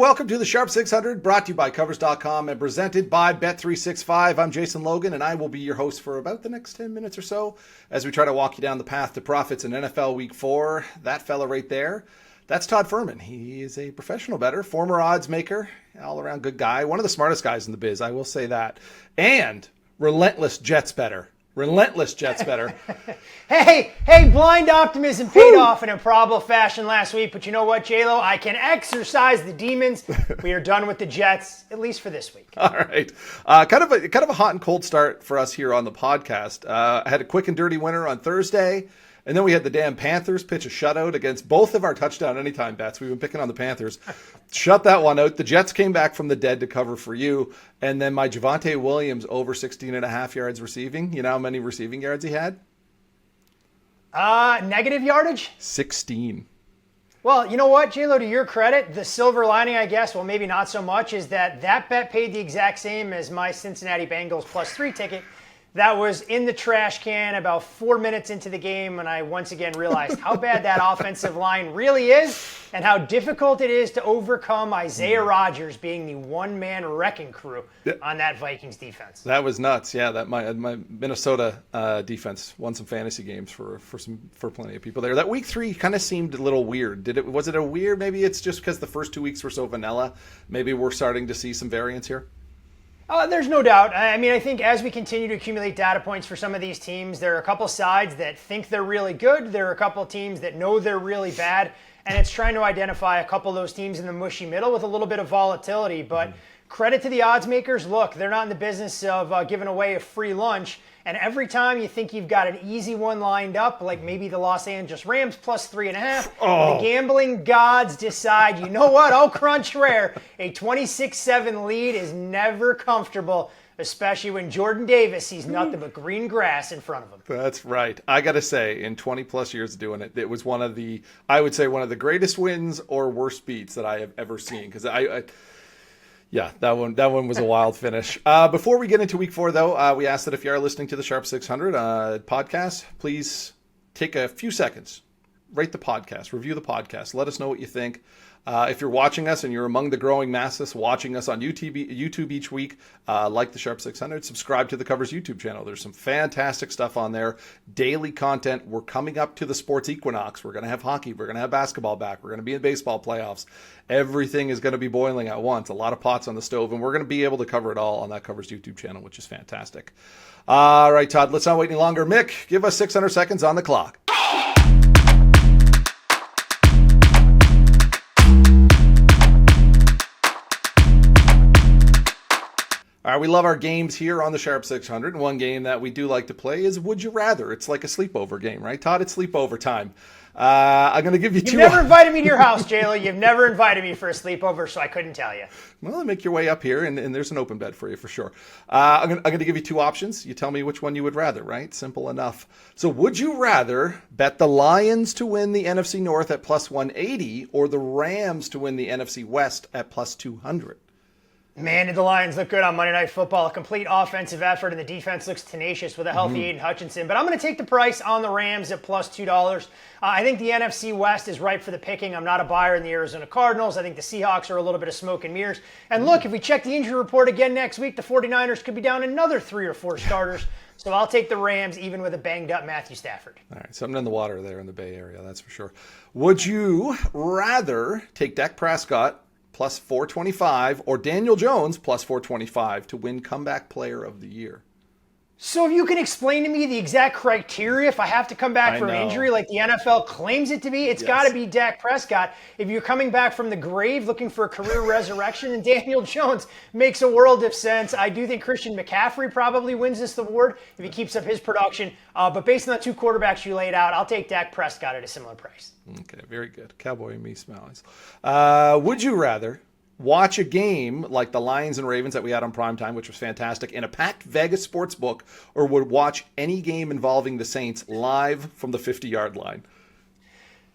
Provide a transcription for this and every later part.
welcome to the Sharp 600, brought to you by Covers.com and presented by Bet365. I'm Jason Logan, and I will be your host for about the next 10 minutes or so as we try to walk you down the path to profits in NFL Week 4. That fella right there, that's Todd Fuhrman. He is a professional bettor, former odds maker, all-around good guy, one of the smartest guys in the biz, I will say that, and relentless Jets bettor. Relentless Jets bettor. Hey, blind optimism paid off in improbable fashion last week, but you know what, J-Lo? I can exercise the demons. We are done with the Jets, at least for this week. All right. Kind of a hot and cold start for us here on the podcast. I had a quick and dirty winner on Thursday, and then we had the damn Panthers pitch a shutout against both of our touchdown anytime bets. We've been picking on the Panthers. Shut that one out. The Jets came back from the dead to cover for you. And then my Javonte Williams over 16.5 yards receiving. You know how many receiving yards he had? Negative yardage? 16. Well, you know what, J-Lo, to your credit, the silver lining, I guess, well, maybe not so much, is that bet paid the exact same as my Cincinnati Bengals +3 ticket. That was in the trash can about 4 minutes into the game, and I once again realized how bad that offensive line really is and how difficult it is to overcome Isaiah Rodgers being the one-man wrecking crew on that Vikings defense. That was nuts. Yeah, that my Minnesota defense won some fantasy games for plenty of people there. That week 3 kind of seemed a little weird. Was it a weird? Maybe it's just because the first 2 weeks were so vanilla. Maybe we're starting to see some variance here. There's no doubt. I mean, I think as we continue to accumulate data points for some of these teams, there are a couple sides that think they're really good. There are a couple teams that know they're really bad. And it's trying to identify a couple of those teams in the mushy middle with a little bit of volatility. But credit to the odds makers. Look, they're not in the business of giving away a free lunch. And every time you think you've got an easy one lined up, like maybe the Los Angeles Rams +3.5, the gambling gods decide, you know what, I'll crunch rare. A 26-7 lead is never comfortable, especially when Jordan Davis sees nothing but green grass in front of him. That's right. I got to say, in 20 plus years of doing it, it was one of the greatest wins or worst beats that I have ever seen. Because yeah, that one was a wild finish. Before we get into week 4, though, we ask that if you are listening to the Sharp 600 podcast, please take a few seconds, rate the podcast, review the podcast, let us know what you think. If you're watching us and you're among the growing masses watching us on YouTube each week, like the Sharp 600, subscribe to the Covers YouTube channel. There's some fantastic stuff on there. Daily content. We're coming up to the sports equinox. We're going to have hockey. We're going to have basketball back. We're going to be in baseball playoffs. Everything is going to be boiling at once. A lot of pots on the stove, and we're going to be able to cover it all on that Covers YouTube channel, which is fantastic. All right, Todd, let's not wait any longer. Mick, give us 600 seconds on the clock. All right, we love our games here on the Sharp 600. One game that we do like to play is Would You Rather. It's like a sleepover game, right, Todd? It's sleepover time. I'm going to give you two. You've never invited me to your house, J-Lo. You've never invited me for a sleepover, so I couldn't tell you. Well, make your way up here, and there's an open bed for you for sure. I'm going to give you 2 options. You tell me which one you would rather, right? Simple enough. So would you rather bet the Lions to win the NFC North at +180 or the Rams to win the NFC West at +200? Man, did the Lions look good on Monday Night Football. A complete offensive effort, and the defense looks tenacious with a healthy Aiden Hutchinson. But I'm going to take the price on the Rams at +$2. I think the NFC West is ripe for the picking. I'm not a buyer in the Arizona Cardinals. I think the Seahawks are a little bit of smoke and mirrors. And look, if we check the injury report again next week, the 49ers could be down another 3 or 4 starters. So I'll take the Rams, even with a banged-up Matthew Stafford. All right, something in the water there in the Bay Area, that's for sure. Would you rather take Dak Prescott +425 or Daniel Jones +425 to win Comeback Player of the Year? So if you can explain to me the exact criteria, if I have to come back from injury like the NFL claims it to be, it's got to be Dak Prescott. If you're coming back from the grave looking for a career resurrection, then Daniel Jones makes a world of sense. I do think Christian McCaffrey probably wins this award if he keeps up his production. But based on the 2 quarterbacks you laid out, I'll take Dak Prescott at a similar price. Okay, very good. Cowboy and me smiles. Would you rather watch a game like the Lions and Ravens that we had on primetime, which was fantastic, in a packed Vegas sports book, or would watch any game involving the Saints live from the 50-yard line?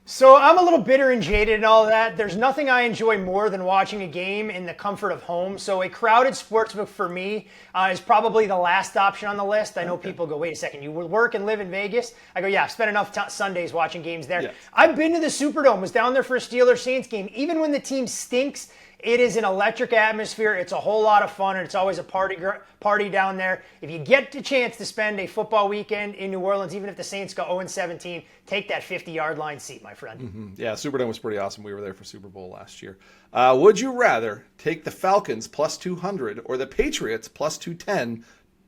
So I'm a little bitter and jaded and all of that. There's nothing I enjoy more than watching a game in the comfort of home. So a crowded sportsbook for me is probably the last option on the list. I know people go, wait a second, you work and live in Vegas? I go, yeah, I've spent enough Sundays watching games there. Yes. I've been to the Superdome, was down there for a Steelers-Saints game. Even when the team stinks It is an electric atmosphere. It's a whole lot of fun, and it's always a party down there. If you get the chance to spend a football weekend in New Orleans, even if the Saints go 0-17, take that 50-yard line seat, my friend. Mm-hmm. Yeah, Superdome was pretty awesome. We were there for Super Bowl last year. Would you rather take the Falcons plus 200 or the Patriots plus 210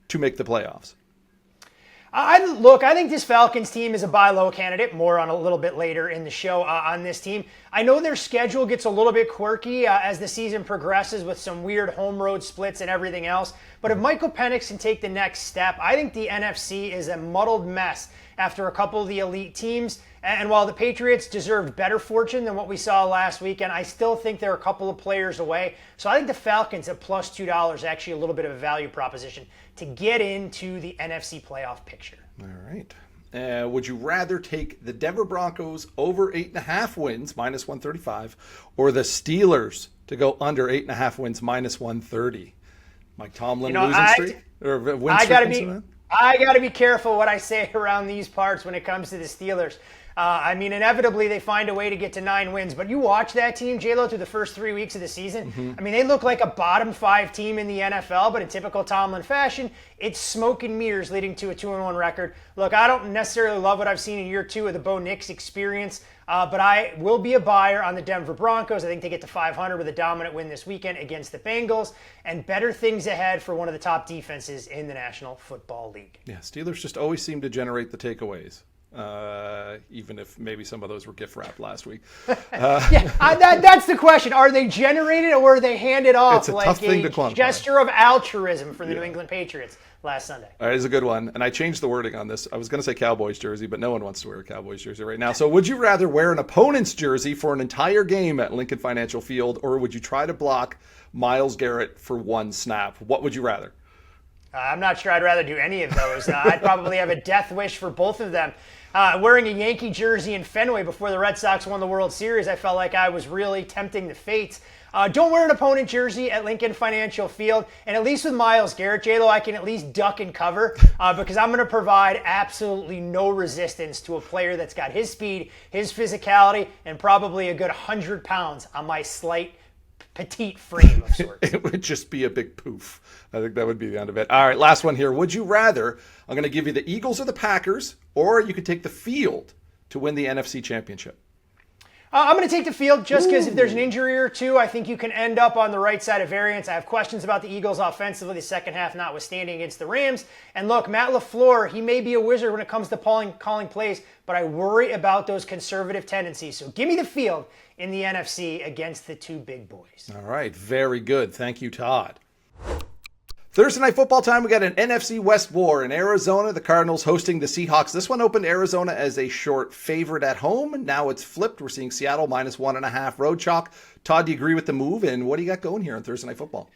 to make the playoffs? I think this Falcons team is a buy low candidate. More on a little bit later in the show on this team. I know their schedule gets a little bit quirky as the season progresses with some weird home road splits and everything else. But if Michael Penix can take the next step, I think the NFC is a muddled mess after a couple of the elite teams. And while the Patriots deserved better fortune than what we saw last weekend, I still think they're a couple of players away. So I think the Falcons at plus $2 is actually a little bit of a value proposition to get into the NFC playoff picture. All right. Would you rather take the Denver Broncos over 8.5 wins, minus 135, or the Steelers to go under 8.5 wins, minus 130? Mike Tomlin losing streak? Or win streak? I got to be careful what I say around these parts when it comes to the Steelers. Inevitably they find a way to get to 9 wins, but you watch that team, J-Lo, through the first 3 weeks of the season. Mm-hmm. They look like a bottom 5 team in the NFL, but in typical Tomlin fashion, it's smoke and mirrors leading to a 2-1 record. Look, I don't necessarily love what I've seen in year 2 of the Bo Nix experience, but I will be a buyer on the Denver Broncos. I think they get to 500 with a dominant win this weekend against the Bengals, and better things ahead for one of the top defenses in the National Football League. Yeah, Steelers just always seem to generate the takeaways. Even if maybe some of those were gift wrapped last week. That's the question. Are they generated or are they handed off it's a like tough thing a to quantify. gesture of altruism for the New England Patriots last Sunday? All right, it's a good one. And I changed the wording on this. I was going to say Cowboys jersey, but no one wants to wear a Cowboys jersey right now. So would you rather wear an opponent's jersey for an entire game at Lincoln Financial Field, or would you try to block Myles Garrett for one snap? What would you rather? I'm not sure I'd rather do any of those. I'd probably have a death wish for both of them. Wearing a Yankee jersey in Fenway before the Red Sox won the World Series, I felt like I was really tempting the fates. Don't wear an opponent jersey at Lincoln Financial Field. And at least with Myles Garrett, J-Lo, I can at least duck and cover because I'm going to provide absolutely no resistance to a player that's got his speed, his physicality, and probably a good 100 pounds on my slight petite frame of sorts. It would just be a big poof. I think that would be the end of it. All right, last one here. Would you rather, I'm going to give you the Eagles or the Packers, or you could take the field to win the NFC Championship? I'm going to take the field just because if there's an injury or two, I think you can end up on the right side of variance. I have questions about the Eagles offensively, the second half notwithstanding against the Rams. And look, Matt LaFleur, he may be a wizard when it comes to calling plays, but I worry about those conservative tendencies. So give me the field in the NFC against the two big boys. All right, very good. Thank you, Todd. Thursday night football time, we got an NFC West war in Arizona. The Cardinals hosting the Seahawks. This one opened Arizona as a short favorite at home. Now it's flipped. We're seeing Seattle minus 1.5 road chalk. Todd, do you agree with the move? And what do you got going here on Thursday night football?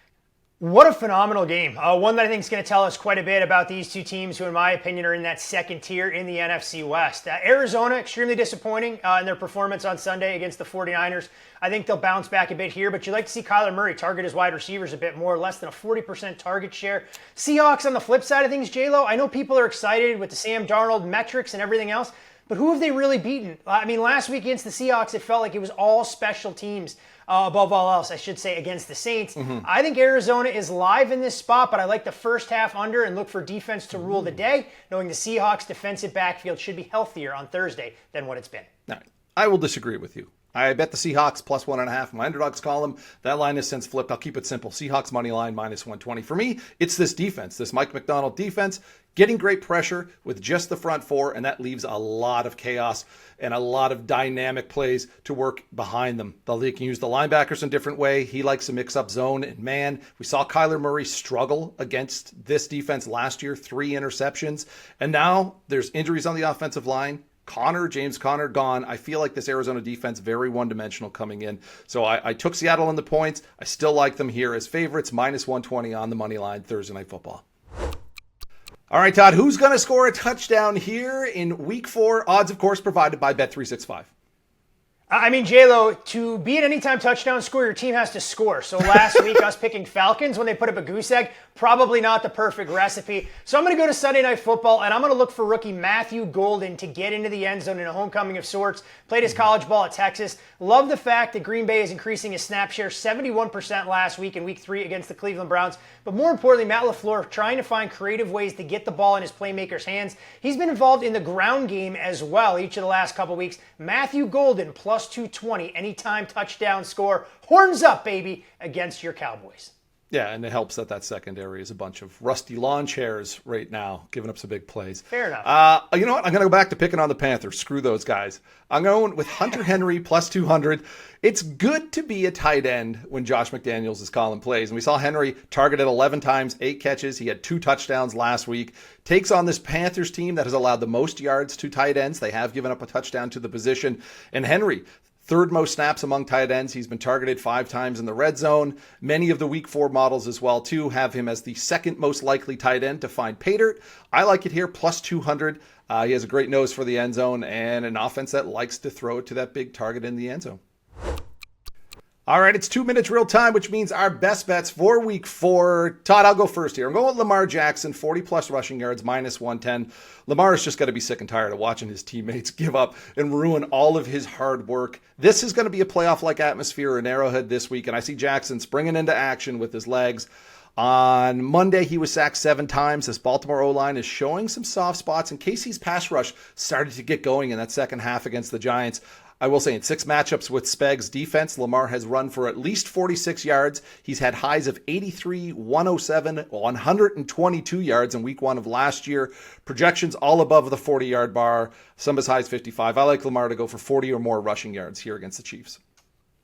What a phenomenal game. One that I think is going to tell us quite a bit about these two teams who, in my opinion, are in that second tier in the NFC West. Arizona, extremely disappointing in their performance on Sunday against the 49ers. I think they'll bounce back a bit here, but you'd like to see Kyler Murray target his wide receivers a bit more, less than a 40% target share. Seahawks on the flip side of things, J-Lo, I know people are excited with the Sam Darnold metrics and everything else, but who have they really beaten? Last week against the Seahawks, it felt like it was all special teams. Above all else, I should say, against the Saints. Mm-hmm. I think Arizona is live in this spot, but I like the first half under and look for defense to rule the day, knowing the Seahawks' defensive backfield should be healthier on Thursday than what it's been. All right. I will disagree with you. I bet the Seahawks plus 1.5. My underdogs column, that line has since flipped. I'll keep it simple. Seahawks money line minus 120. For me, it's this defense, this Mike McDonald defense, getting great pressure with just the front four, and that leaves a lot of chaos and a lot of dynamic plays to work behind them. They can use the linebackers in a different way. He likes to mix up zone and man. We saw Kyler Murray struggle against this defense last year, 3 interceptions. And now there's injuries on the offensive line. James Conner gone. I feel like this Arizona defense very one-dimensional coming in. So I took Seattle on the points. I still like them here as favorites, minus 120 on the money line, Thursday Night Football. All right, Todd, who's going to score a touchdown here in Week 4? Odds, of course, provided by Bet365. I mean, J-Lo, to be an anytime touchdown scorer, your team has to score. So last week, us picking Falcons when they put up a goose egg, probably not the perfect recipe. So I'm going to go to Sunday Night Football, and I'm going to look for rookie Matthew Golden to get into the end zone in a homecoming of sorts. Played his college ball at Texas. Love the fact that Green Bay is increasing his snap share 71% last week in Week 3 against the Cleveland Browns. But more importantly, Matt LaFleur trying to find creative ways to get the ball in his playmakers' hands. He's been involved in the ground game as well each of the last couple weeks. Matthew Golden, plus 220, anytime touchdown score. Horns up, baby, against your Cowboys. Yeah, and it helps that secondary is a bunch of rusty lawn chairs right now, giving up some big plays. Fair enough. You know what? I'm going to go back to picking on the Panthers. Screw those guys. I'm going with Hunter Henry plus 200. It's good to be a tight end when Josh McDaniels is calling plays. And we saw Henry targeted 11 times, 8 catches. He had 2 touchdowns last week. Takes on this Panthers team that has allowed the most yards to tight ends. They have given up a touchdown to the position. And Henry, third most snaps among tight ends. He's been targeted 5 times in the red zone. Many of the Week 4 models as well, too, have him as the second most likely tight end to find pay dirt. I like it here, plus 200. He has a great nose for the end zone and an offense that likes to throw it to that big target in the end zone. All right, it's 2 minutes real time, which means our best bets for Week 4. Todd, I'll go first here. I'm going with Lamar Jackson, 40-plus rushing yards, minus 110. Lamar's just got to be sick and tired of watching his teammates give up and ruin all of his hard work. This is going to be a playoff-like atmosphere in Arrowhead this week, and I see Jackson springing into action with his legs. On Monday, he was sacked 7 times. This Baltimore O-line is showing some soft spots, and KC's pass rush started to get going in that second half against the Giants. I will say in 6 matchups with Spag's defense, Lamar has run for at least 46 yards. He's had highs of 83, 107, 122 yards in Week 1 of last year. Projections all above the 40-yard bar. Some of his highs 55. I like Lamar to go for 40 or more rushing yards here against the Chiefs.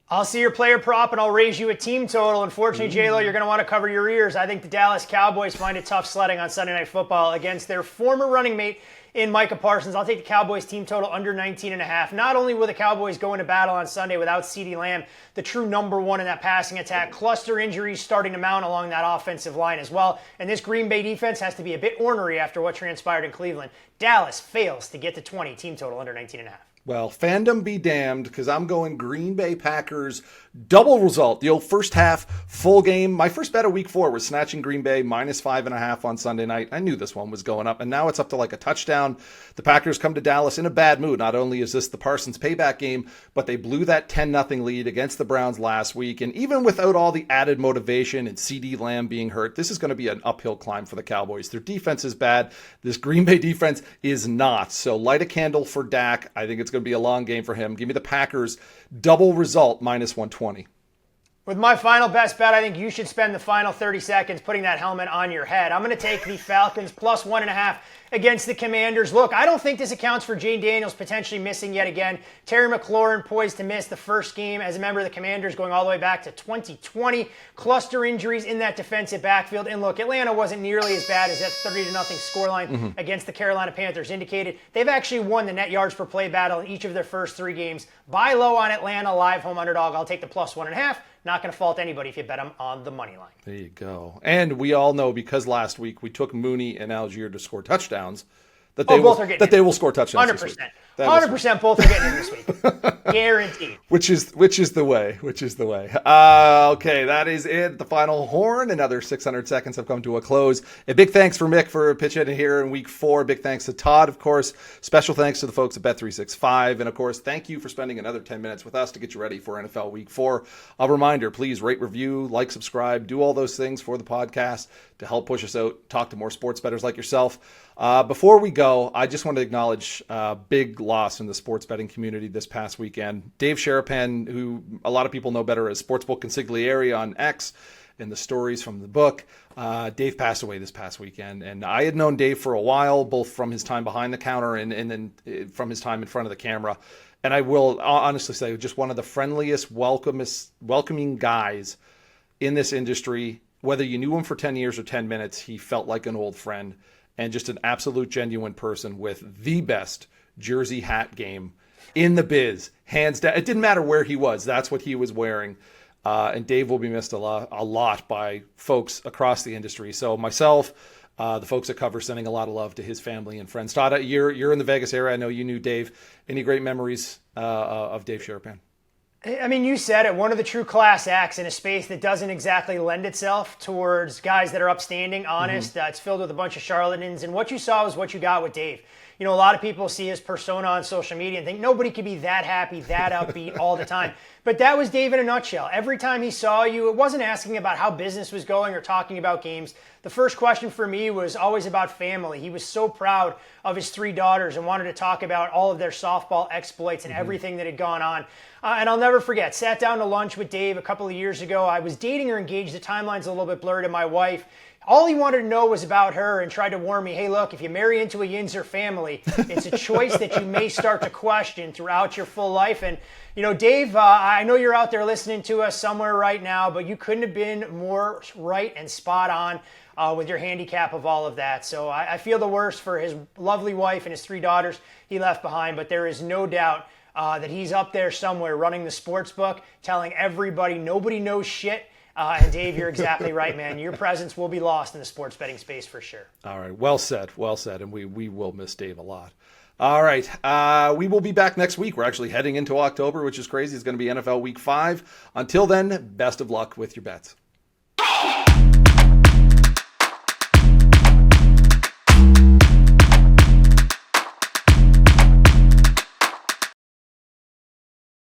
I'll see your player prop, and I'll raise you a team total. Unfortunately, J-Lo, you're going to want to cover your ears. I think the Dallas Cowboys find it tough sledding on Sunday Night Football against their former running mate in Micah Parsons. I'll take the Cowboys team total under 19.5. Not only will the Cowboys go into battle on Sunday without CeeDee Lamb, the true number 1 in that passing attack, cluster injuries starting to mount along that offensive line as well. And this Green Bay defense has to be a bit ornery after what transpired in Cleveland. Dallas fails to get to 20, team total under 19.5. Well, fandom be damned, because I'm going Green Bay Packers double result. The old first half, full game. My first bet of Week 4 was snatching Green Bay minus 5.5 on Sunday night. I knew this one was going up, and now it's up to like a touchdown. The Packers come to Dallas in a bad mood. Not only is this the Parsons payback game, but they blew that 10-0 lead against the Browns last week. And even without all the added motivation and CeeDee Lamb being hurt, this is going to be an uphill climb for the Cowboys. Their defense is bad. This Green Bay defense is not. So light a candle for Dak. I think it's going to be a long game for him. Give me the Packers double result minus 120. With my final best bet, I think you should spend the final 30 seconds putting that helmet on your head. I'm going to take the Falcons plus 1.5 against the Commanders. Look, I don't think this accounts for Jane Daniels potentially missing yet again. Terry McLaurin poised to miss the first game as a member of the Commanders going all the way back to 2020. Cluster injuries in that defensive backfield. And look, Atlanta wasn't nearly as bad as that 30-0 scoreline against the Carolina Panthers indicated. They've actually won the net yards per play battle in each of their first 3 games. Buy low on Atlanta, live home underdog. I'll take the plus 1.5. Not going to fault anybody if you bet them on the money line. There you go. And we all know, because last week we took Mooney and Algier to score touchdowns, that they will score touchdowns 100%. this week. 100% both are getting it this week. Guaranteed. Which is the way. Okay, that is it. The final horn. Another 600 seconds have come to a close. A big thanks for Mick for pitching here in Week 4. Big thanks to Todd, of course. Special thanks to the folks at Bet365. And, of course, thank you for spending another 10 minutes with us to get you ready for NFL Week 4. A reminder, please rate, review, like, subscribe, do all those things for the podcast to help push us out, talk to more sports bettors like yourself. Before we go, I just want to acknowledge big loss in the sports betting community this past weekend. Dave Sharapan, who a lot of people know better as Sportsbook Consigliere on X, and the stories from the book. Dave passed away this past weekend, and I had known Dave for a while, both from his time behind the counter and then from his time in front of the camera. And I will honestly say, just one of the friendliest, welcoming guys in this industry. Whether you knew him for 10 years or 10 minutes, he felt like an old friend and just an absolute genuine person with the best jersey hat game in the biz, hands down. It didn't matter where he was. That's what he was wearing. And Dave will be missed a lot by folks across the industry. So myself, the folks at Cover sending a lot of love to his family and friends. Todd, you're in the Vegas area. I know you knew Dave. Any great memories of Dave Sharapan? I mean, you said it, one of the true class acts in a space that doesn't exactly lend itself towards guys that are upstanding, honest. It's filled with a bunch of charlatans. And what you saw was what you got with Dave. You know, a lot of people see his persona on social media and think nobody could be that happy, that upbeat all the time. But that was Dave in a nutshell. Every time he saw you, it wasn't asking about how business was going or talking about games. The first question for me was always about family. He was so proud of his 3 daughters and wanted to talk about all of their softball exploits and everything that had gone on. And I'll never forget, sat down to lunch with Dave a couple of years ago. I was dating or engaged. The timeline's a little bit blurred, and my wife. All he wanted to know was about her and tried to warn me, hey, look, if you marry into a Yinzer family, it's a choice that you may start to question throughout your full life. And, you know, Dave, I know you're out there listening to us somewhere right now, but you couldn't have been more right and spot on with your handicap of all of that. So I feel the worst for his lovely wife and his 3 daughters he left behind, but there is no doubt that he's up there somewhere running the sports book, telling everybody nobody knows shit. And Dave, you're exactly right, man. Your presence will be lost in the sports betting space for sure. All right. Well said. Well said. And we will miss Dave a lot. All right. We will be back next week. We're actually heading into October, which is crazy. It's going to be NFL Week 5. Until then, best of luck with your bets.